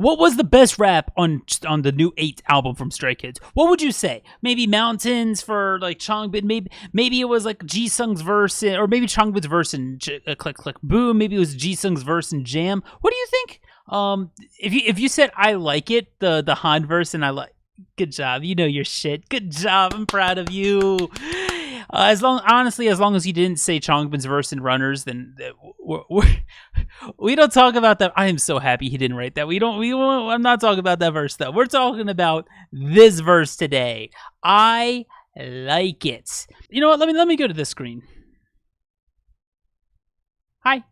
What was the best rap on the new 8 album from Stray Kids? What would you say? Maybe Mountains for like Changbin. Maybe it was like Jisung's verse, or maybe Changbin's verse in Click Click Boom. Maybe it was Jisung's verse in Jam. What do you think? If you said I like it, the Han verse, and I like, good job. You know your shit. Good job. I'm proud of you. As long as you didn't say Changbin's verse in Runners, then we don't talk about that. I am so happy he didn't write that. I'm not talking about that verse though. We're talking about this verse today. I like it. You know what? Let me go to this screen. Hi.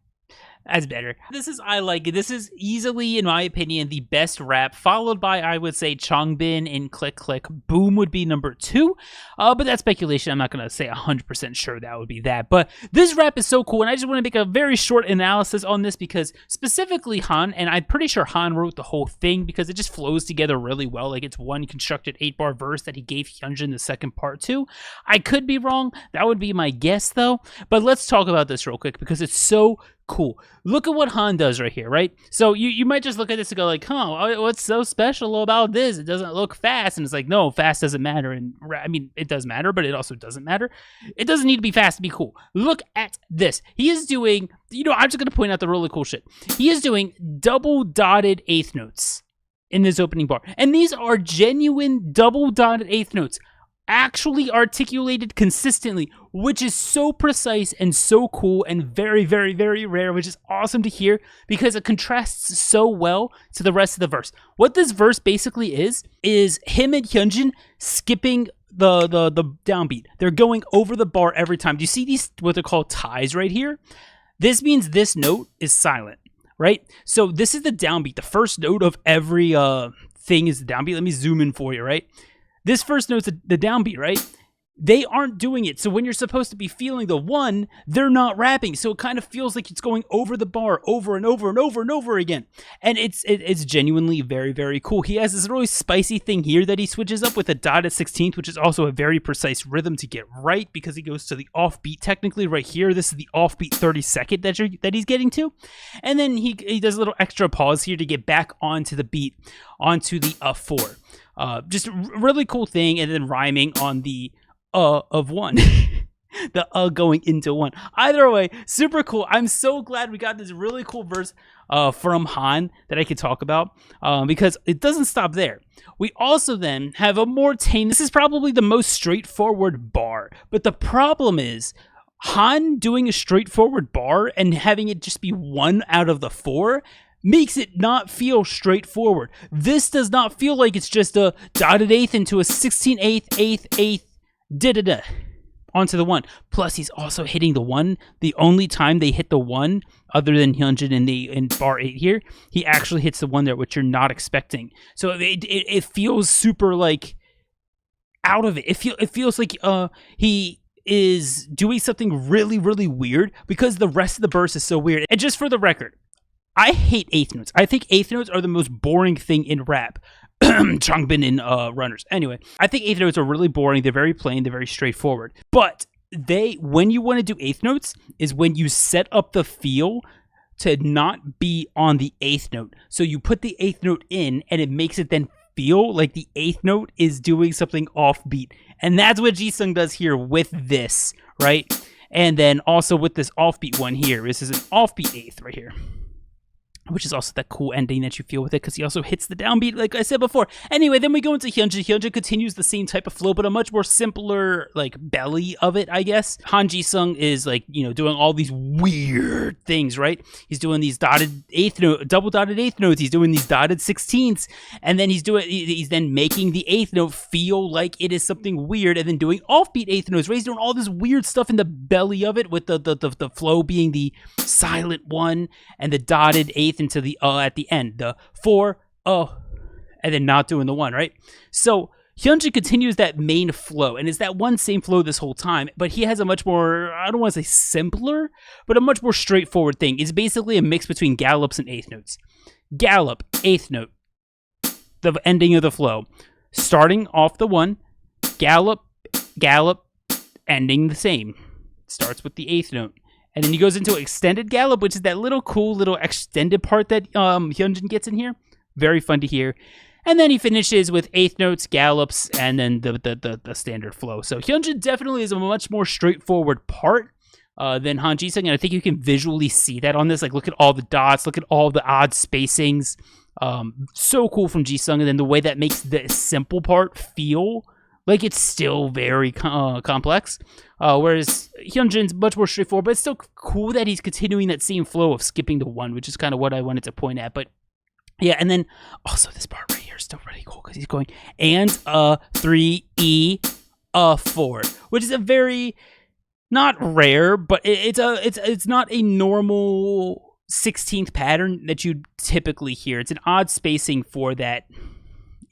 That's better. This is I Like It. This is easily, in my opinion, the best rap, followed by, I would say, Changbin and Click Click Boom would be number 2. But that's speculation. I'm not going to say 100% sure that would be that. But this rap is so cool, and I just want to make a very short analysis on this because specifically Han, and I'm pretty sure Han wrote the whole thing because it just flows together really well. Like, it's one constructed 8-bar verse that he gave Hyunjin the second part to. I could be wrong. That would be my guess, though. But let's talk about this real quick because it's so cool. Look at what Han does right here, right? So you might just look at this and go like, huh, what's so special about this? It doesn't look fast. And it's like, no, fast doesn't matter. And I mean, it does matter, but it also doesn't matter. It doesn't need to be fast to be cool. Look at this. He is doing, I'm just going to point out the really cool shit. He is doing double dotted eighth notes in this opening bar. And these are genuine double dotted eighth notes, actually articulated consistently, which is so precise and so cool and very, very, very rare, which is awesome to hear because it contrasts so well to the rest of the verse. What this verse basically is him and Hyunjin skipping the downbeat. They're going over the bar every time. Do you see these, what they're called ties right here? This means this note is silent, right? So this is the downbeat. The first note of every thing is the downbeat. Let me zoom in for you, right? This first note's the downbeat, right? They aren't doing it. So when you're supposed to be feeling the one, they're not rapping. So it kind of feels like it's going over the bar over and over and over and over again. And it's genuinely very, very cool. He has this really spicy thing here that he switches up with a dotted 16th, which is also a very precise rhythm to get right because he goes to the offbeat technically right here. This is the offbeat 32nd that he's getting to. And then he does a little extra pause here to get back onto the beat, onto the 4. Just a really cool thing, and then rhyming on the of one. The going into one. Either way, super cool. I'm so glad we got this really cool verse from Han that I could talk about because it doesn't stop there. We also then have a more tame. This is probably the most straightforward bar, but the problem is Han doing a straightforward bar and having it just be 1 out of the 4 makes it not feel straightforward. This does not feel like it's just a dotted eighth into a 16/8, eighth, da-da-da, onto the 1. Plus, he's also hitting the 1. The only time they hit the 1, other than Hyunjin in bar 8 here, he actually hits the 1 there, which you're not expecting. So it feels super, like, out of it. It feels like he is doing something really, really weird because the rest of the verse is so weird. And just for the record, I hate eighth notes. I think eighth notes are the most boring thing in rap. Changbin in Runners. Anyway, I think eighth notes are really boring. They're very plain. They're very straightforward. But when you want to do eighth notes is when you set up the feel to not be on the eighth note. So you put the eighth note in and it makes it then feel like the eighth note is doing something offbeat. And that's what Jisung does here with this, right? And then also with this offbeat one here. This is an offbeat eighth right here, which is also that cool ending that you feel with it because he also hits the downbeat, like I said before. Anyway, then we go into Hyunjin. Hyunjin continues the same type of flow, but a much more simpler, like, belly of it, I guess. Han Jisung is, like, doing all these weird things, right? He's doing these dotted eighth note, double dotted eighth notes. He's doing these dotted 16ths, and then he's then making the eighth note feel like it is something weird, and then doing offbeat eighth notes, right? He's doing all this weird stuff in the belly of it, with the flow being the silent 1 and the dotted eighth into the at the end, the 4 and then not doing the 1, right? So Hyunjin continues that main flow, and it's that one same flow this whole time, but he has a much more, I don't want to say simpler, but a much more straightforward thing. It's basically a mix between gallops and eighth notes. Gallop, eighth note, the ending of the flow, starting off the 1, gallop, ending the same. Starts with the eighth note. And then he goes into extended gallop, which is that little cool little extended part that Hyunjin gets in here. very fun to hear. And then he finishes with eighth notes, gallops, and then the standard flow. So Hyunjin definitely is a much more straightforward part than Han Ji-sung, and I think you can visually see that on this. Like, look at all the dots, look at all the odd spacings. So cool from Ji-sung, and then the way that makes the simple part feel like it's still very complex. Whereas Hyunjin's much more straightforward, but it's still cool that he's continuing that same flow of skipping the one, which is kind of what I wanted to point at. But yeah, and then also this part right here is still really cool because he's going and 3 4, which is a very not rare, but it's not a normal 16th pattern that you'd typically hear. It's an odd spacing for that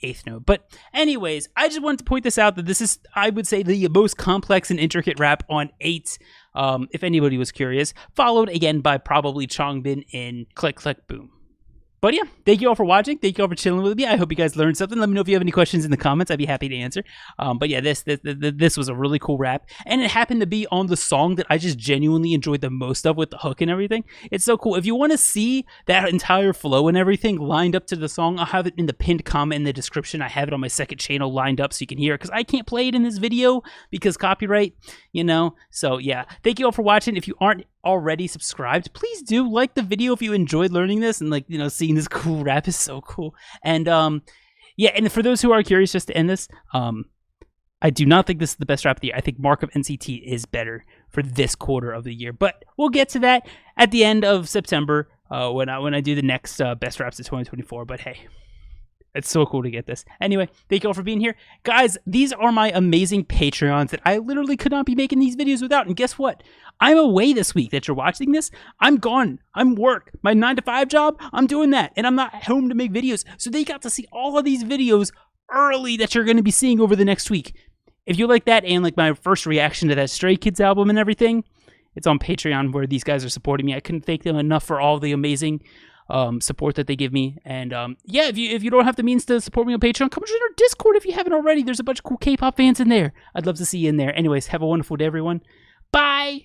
eighth note. But anyways, I just wanted to point this out that this is, I would say, the most complex and intricate rap on 8, if anybody was curious, followed again by probably Changbin in Click Click Boom. But yeah, thank you all for watching. Thank you all for chilling with me. I hope you guys learned something. Let me know if you have any questions in the comments. I'd be happy to answer. But yeah, this was a really cool rap. And it happened to be on the song that I just genuinely enjoyed the most of with the hook and everything. It's so cool. If you want to see that entire flow and everything lined up to the song, I'll have it in the pinned comment in the description. I have it on my second channel lined up so you can hear it because I can't play it in this video because copyright, you know. So yeah, thank you all for watching. If you aren't already subscribed, please do like the video if you enjoyed learning this, and like, you know, seeing this cool rap is so cool. And yeah, and for those who are curious, just to end this, I do not think this is the best rap of the year. I think Mark of NCT is better for this quarter of the year, but we'll get to that at the end of September when I do the next best raps of 2024. But hey, it's so cool to get this. Anyway, thank you all for being here. Guys, these are my amazing Patreons that I literally could not be making these videos without. And guess what? I'm away this week that you're watching this. I'm gone. I'm work. My 9-to-5 job, I'm doing that. And I'm not home to make videos. So they got to see all of these videos early that you're going to be seeing over the next week. If you like that and like my first reaction to that Stray Kids album and everything, it's on Patreon where these guys are supporting me. I couldn't thank them enough for all the amazing support that they give me. And yeah, if you don't have the means to support me on Patreon, come join our Discord if you haven't already. There's a bunch of cool K-pop fans in there. I'd love to see you in there. Anyways, have a wonderful day, everyone. Bye.